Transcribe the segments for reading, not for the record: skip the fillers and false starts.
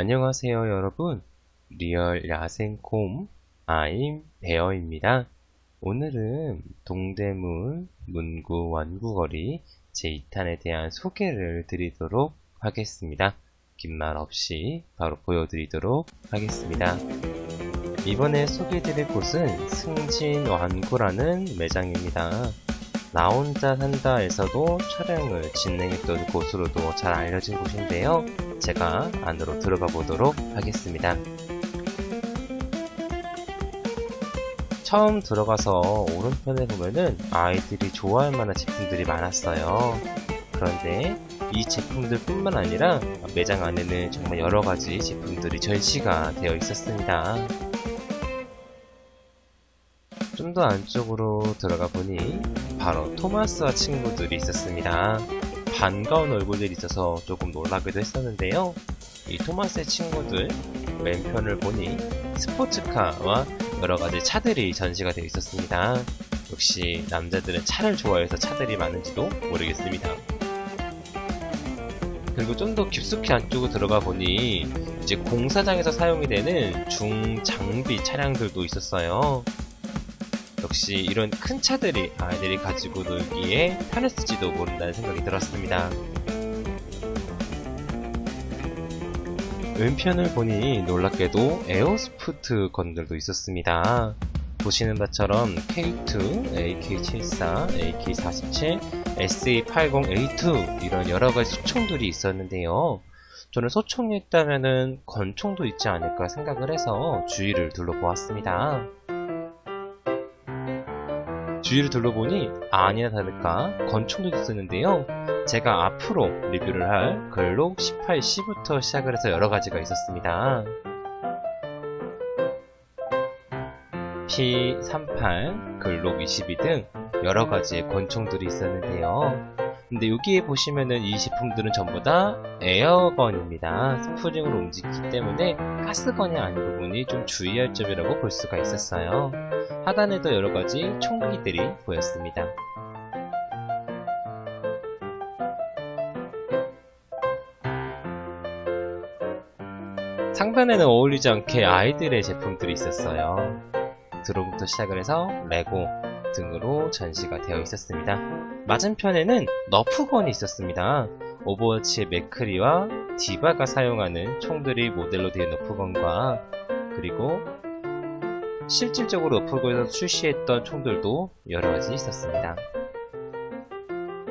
안녕하세요 여러분, 리얼 야생콤 아임 베어입니다. 오늘은 동대문 문구 원구거리 제2탄에 대한 소개를 드리도록 하겠습니다. 긴 말 없이 바로 보여드리도록 하겠습니다. 이번에 소개해드릴 곳은 승진 완구라는 매장입니다. 나 혼자 산다에서도 촬영을 진행했던 곳으로도 잘 알려진 곳인데요. 제가 안으로 들어가 보도록 하겠습니다. 처음 들어가서 오른편에 보면은 아이들이 좋아할 만한 제품들이 많았어요. 그런데 이 제품들 뿐만 아니라 매장 안에는 정말 여러가지 제품들이 전시가 되어 있었습니다. 좀 더 안쪽으로 들어가 보니 바로 토마스와 친구들이 있었습니다. 반가운 얼굴들이 있어서 조금 놀라기도 했었는데요. 이 토마스의 친구들 왼편을 보니 스포츠카와 여러가지 차들이 전시가 되어 있었습니다. 역시 남자들은 차를 좋아해서 차들이 많은지도 모르겠습니다. 그리고 좀 더 깊숙이 안쪽으로 들어가 보니 이제 공사장에서 사용이 되는 중장비 차량들도 있었어요. 역시 이런 큰 차들이 아이들이 가지고 놀기에 편했을지도 모른다는 생각이 들었습니다. 왼편을 보니 놀랍게도 에어스포트 건들도 있었습니다. 보시는 바처럼 K2, AK74, AK47, SA80A2 이런 여러가지 소총들이 있었는데요. 저는 소총이 있다면은 권총도 있지 않을까 생각을 해서 주위를 둘러보았습니다. 주위를 둘러보니 아니나 다를까 권총도 있었는데요. 제가 앞으로 리뷰를 할 글록 18C부터 시작을 해서 여러가지가 있었습니다. P38, 글록 22 등 여러가지의 권총들이 있었는데요. 근데 여기에 보시면은 이 제품들은 전부 다 에어건입니다. 스프링으로 움직이기 때문에 가스건이 아닌 부분이 좀 주의할 점이라고 볼 수가 있었어요. 하단에도 여러가지 총기들이 보였습니다. 상단에는 어울리지 않게 아이들의 제품들이 있었어요. 드론부터 시작을 해서 레고 등으로 전시가 되어 있었습니다. 맞은편에는 너프건이 있었습니다. 오버워치의 맥크리와 디바가 사용하는 총들이 모델로 된 너프건과 그리고 실질적으로 너프건에서 출시했던 총들도 여러가지 있었습니다.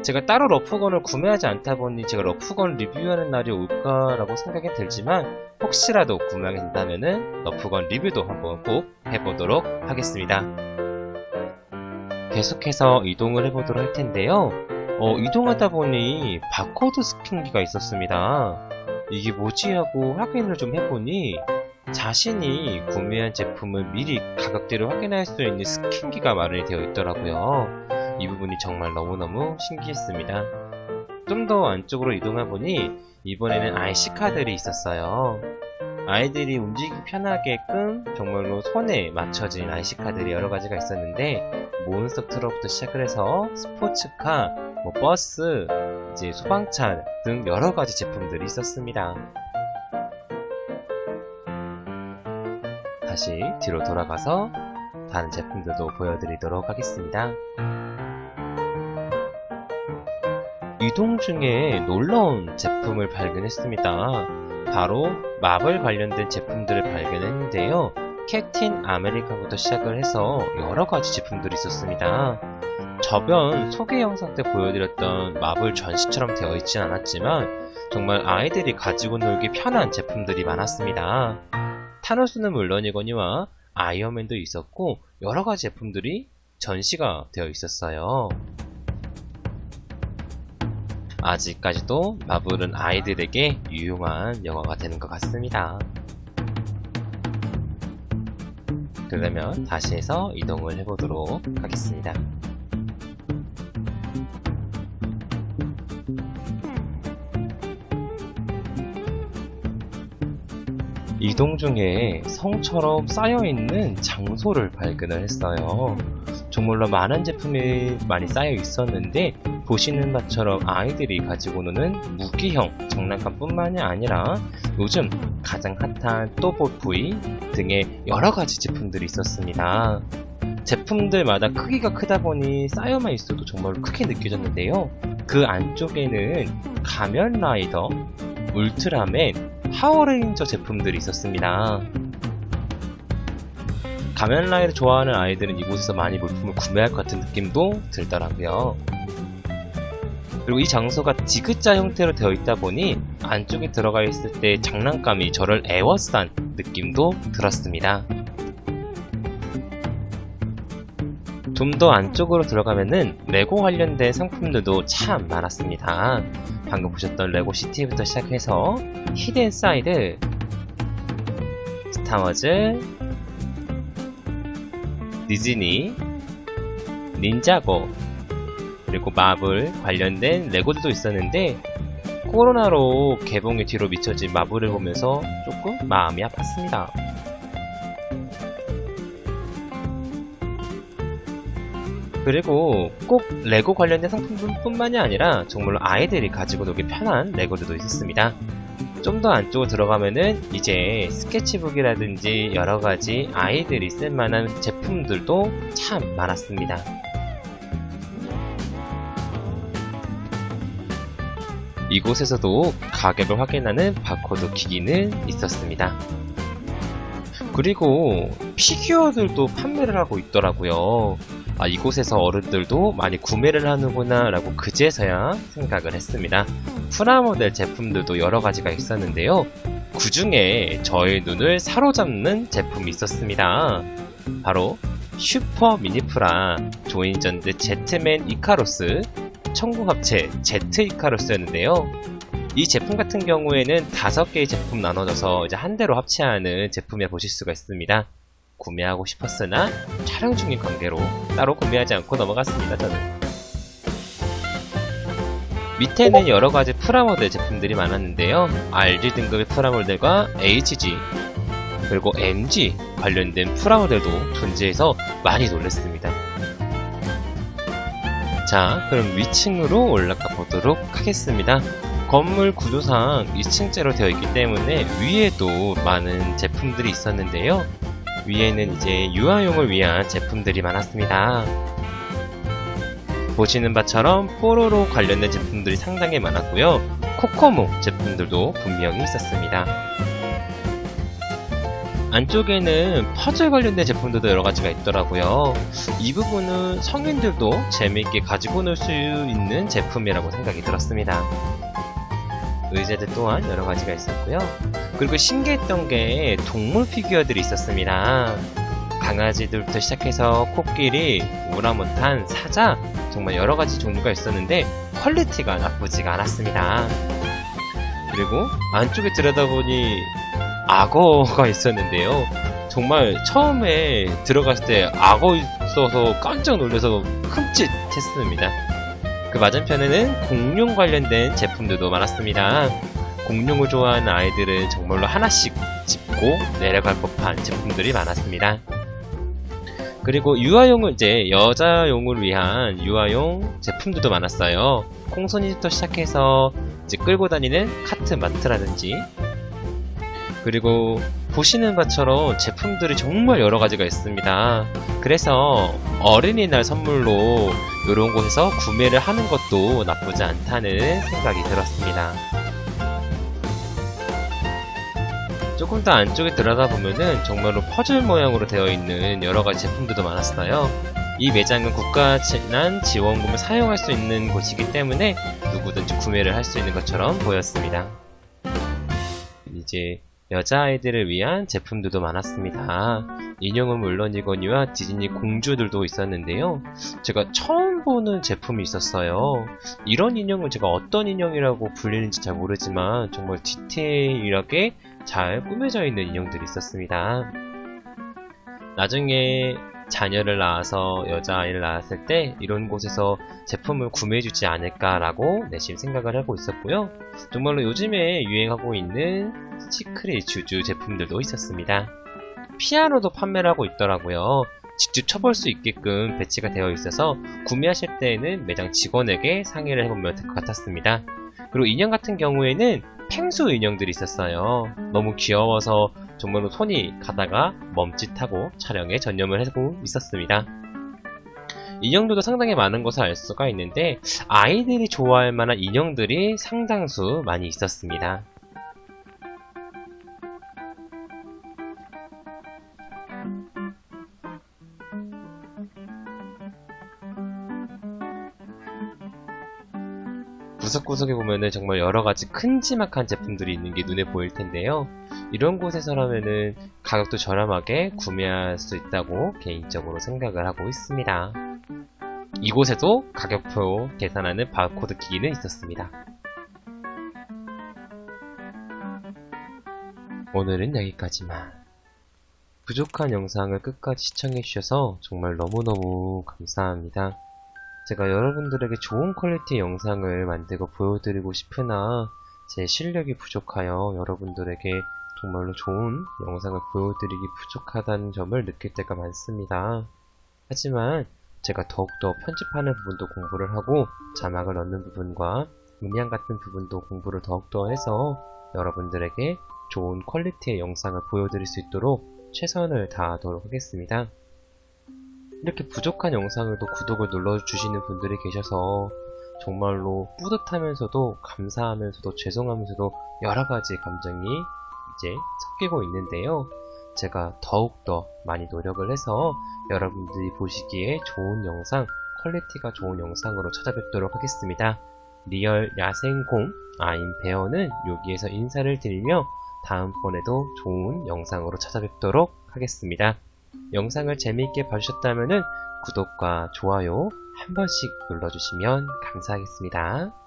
제가 따로 러프건을 구매하지 않다 보니 제가 러프건 리뷰하는 날이 올까라고 생각이 들지만 혹시라도 구매하게 된다면은 러프건 리뷰도 한번 꼭 해보도록 하겠습니다. 계속해서 이동을 해보도록 할 텐데요. 이동하다 보니 바코드 스캔기가 있었습니다. 이게 뭐지 하고 확인을 좀 해보니 자신이 구매한 제품을 미리 가격대를 확인할 수 있는 스캔기가 마련이 되어 있더라고요. 이 부분이 정말 너무너무 신기했습니다. 좀 더 안쪽으로 이동해보니 이번에는 IC카들이 있었어요. 아이들이 움직이기 편하게끔 정말로 손에 맞춰진 IC카들이 여러가지가 있었는데 몬스터 트럭부터 시작을 해서 스포츠카, 버스, 이제 소방차 등 여러가지 제품들이 있었습니다. 다시 뒤로 돌아가서 다른 제품들도 보여드리도록 하겠습니다. 이동 중에 놀라운 제품을 발견했습니다. 바로 마블 관련된 제품들을 발견했는데요. 캡틴 아메리카부터 시작을 해서 여러가지 제품들이 있었습니다. 저번 소개 영상 때 보여드렸던 마블 전시처럼 되어 있진 않았지만 정말 아이들이 가지고 놀기 편한 제품들이 많았습니다. 타노스는 물론이거니와 아이언맨도 있었고 여러가지 제품들이 전시가 되어 있었어요. 아직까지도 마블은 아이들에게 유용한 영화가 되는 것 같습니다. 그러면 다시 해서 이동을 해보도록 하겠습니다. 이동 중에 성처럼 쌓여있는 장소를 발견을 했어요. 정말로 많은 제품이 많이 쌓여 있었는데, 보시는 것처럼 아이들이 가지고 노는 무기형 장난감뿐만이 아니라 요즘 가장 핫한 또봇보이 등의 여러가지 제품들이 있었습니다. 제품들마다 크기가 크다 보니 쌓여만 있어도 정말로 크게 느껴졌는데요. 그 안쪽에는 가면라이더, 울트라맨, 파워레인저 제품들이 있었습니다. 가면라이더 좋아하는 아이들은 이곳에서 많이 물품을 구매할 것 같은 느낌도 들더라고요. 그리고 이 장소가 디귿자 형태로 되어 있다 보니 안쪽에 들어가 있을 때 장난감이 저를 애워싼 느낌도 들었습니다. 좀 더 안쪽으로 들어가면은 레고 관련된 상품들도 참 많았습니다. 방금 보셨던 레고 시티부터 시작해서 히든 사이드, 스타워즈, 디즈니, 닌자고, 그리고 마블 관련된 레고들도 있었는데, 코로나로 개봉이 뒤로 미쳐진 마블을 보면서 조금 마음이 아팠습니다. 그리고 꼭 레고 관련된 상품뿐만이 아니라 정말로 아이들이 가지고 놀기 편한 레고들도 있었습니다. 좀 더 안쪽으로 들어가면은 이제 스케치북이라든지 여러가지 아이들이 쓸만한 제품들도 참 많았습니다. 이곳에서도 가격을 확인하는 바코드 기기는 있었습니다. 그리고 피규어들도 판매를 하고 있더라고요. 아, 이곳에서 어른들도 많이 구매를 하는구나 라고 그제서야 생각을 했습니다. 프라모델 제품들도 여러가지가 있었는데요. 그 중에 저의 눈을 사로잡는 제품이 있었습니다. 바로 슈퍼 미니프라 조인전드 제트맨 이카로스 천궁합체 제트 이카로스였는데요. 이 제품 같은 경우에는 5개의 제품 나눠져서 이제 한 대로 합체하는 제품이라 보실 수가 있습니다. 구매하고 싶었으나 촬영 중인 관계로 따로 구매하지 않고 넘어갔습니다. 저는 밑에는 여러가지 프라모델 제품들이 많았는데요. RG 등급의 프라모델과 HG 그리고 MG 관련된 프라모델도 존재해서 많이 놀랐습니다. 자, 그럼 위층으로 올라가 보도록 하겠습니다. 건물 구조상 2층째로 되어 있기 때문에 위에도 많은 제품들이 있었는데요. 위에는 이제 유아용을 위한 제품들이 많았습니다. 보시는 바처럼 뽀로로 관련된 제품들이 상당히 많았고요. 코코모 제품들도 분명히 있었습니다. 안쪽에는 퍼즐 관련된 제품들도 여러가지가 있더라고요. 이 부분은 성인들도 재미있게 가지고 놀 수 있는 제품이라고 생각이 들었습니다. 의자들 또한 여러가지가 있었고요. 그리고 신기했던 게 동물 피규어들이 있었습니다. 강아지들부터 시작해서 코끼리, 오랑우탄, 사자 정말 여러가지 종류가 있었는데 퀄리티가 나쁘지가 않았습니다. 그리고 안쪽에 들여다보니 악어가 있었는데요. 정말 처음에 들어갔을 때 악어 있어서 깜짝 놀라서 흠칫했습니다. 그 맞은편에는 공룡 관련된 제품들도 많았습니다. 공룡을 좋아하는 아이들은 정말로 하나씩 짚고 내려갈 법한 제품들이 많았습니다. 그리고 유아용을 이제 여자용을 위한 유아용 제품들도 많았어요. 콩순이부터 시작해서 이제 끌고 다니는 카트마트라든지 그리고 보시는 것처럼 제품들이 정말 여러가지가 있습니다. 그래서 어린이날 선물로 이런 곳에서 구매를 하는 것도 나쁘지 않다는 생각이 들었습니다. 조금 더 안쪽에 들여다보면은 정말로 퍼즐 모양으로 되어 있는 여러가지 제품들도 많았어요. 이 매장은 국가난 지원금을 사용할 수 있는 곳이기 때문에 누구든지 구매를 할 수 있는 것처럼 보였습니다. 이제 여자아이들을 위한 제품들도 많았습니다. 인형은 물론이거니와 디즈니 공주들도 있었는데요. 제가 처음 보는 제품이 있었어요. 이런 인형은 제가 어떤 인형이라고 불리는지 잘 모르지만 정말 디테일하게 잘 꾸며져 있는 인형들이 있었습니다. 나중에 자녀를 낳아서 여자아이를 낳았을 때 이런 곳에서 제품을 구매해주지 않을까라고 내심 생각을 하고 있었고요. 정말로 요즘에 유행하고 있는 시크릿 주주 제품들도 있었습니다. 피아노도 판매를 하고 있더라고요. 직접 쳐볼 수 있게끔 배치가 되어 있어서 구매하실 때에는 매장 직원에게 상의를 해보면 될 것 같았습니다. 그리고 인형 같은 경우에는 펭수 인형들이 있었어요. 너무 귀여워서 정말로 손이 가다가 멈칫하고 촬영에 전념을 하고 있었습니다. 인형들도 상당히 많은 것을 알 수가 있는데 아이들이 좋아할 만한 인형들이 상당수 많이 있었습니다. 구석구석에 보면은 정말 여러가지 큼지막한 제품들이 있는 게 눈에 보일 텐데요. 이런 곳에서라면은 가격도 저렴하게 구매할 수 있다고 개인적으로 생각을 하고 있습니다. 이곳에도 가격표 계산하는 바코드 기기는 있었습니다. 오늘은 여기까지만. 부족한 영상을 끝까지 시청해주셔서 정말 너무너무 감사합니다. 제가 여러분들에게 좋은 퀄리티의 영상을 만들고 보여드리고 싶으나 제 실력이 부족하여 여러분들에게 정말로 좋은 영상을 보여드리기 부족하다는 점을 느낄 때가 많습니다. 하지만 제가 더욱더 편집하는 부분도 공부를 하고 자막을 넣는 부분과 음향 같은 부분도 공부를 더욱더 해서 여러분들에게 좋은 퀄리티의 영상을 보여드릴 수 있도록 최선을 다하도록 하겠습니다. 이렇게 부족한 영상을도 구독을 눌러주시는 분들이 계셔서 정말로 뿌듯하면서도 감사하면서도 죄송하면서도 여러가지 감정이 이제 섞이고 있는데요. 제가 더욱더 많이 노력을 해서 여러분들이 보시기에 좋은 영상, 퀄리티가 좋은 영상으로 찾아뵙도록 하겠습니다. 리얼 야생공 아임베어는 여기에서 인사를 드리며 다음번에도 좋은 영상으로 찾아뵙도록 하겠습니다. 영상을 재미있게 봐주셨다면 구독과 좋아요 한 번씩 눌러주시면 감사하겠습니다.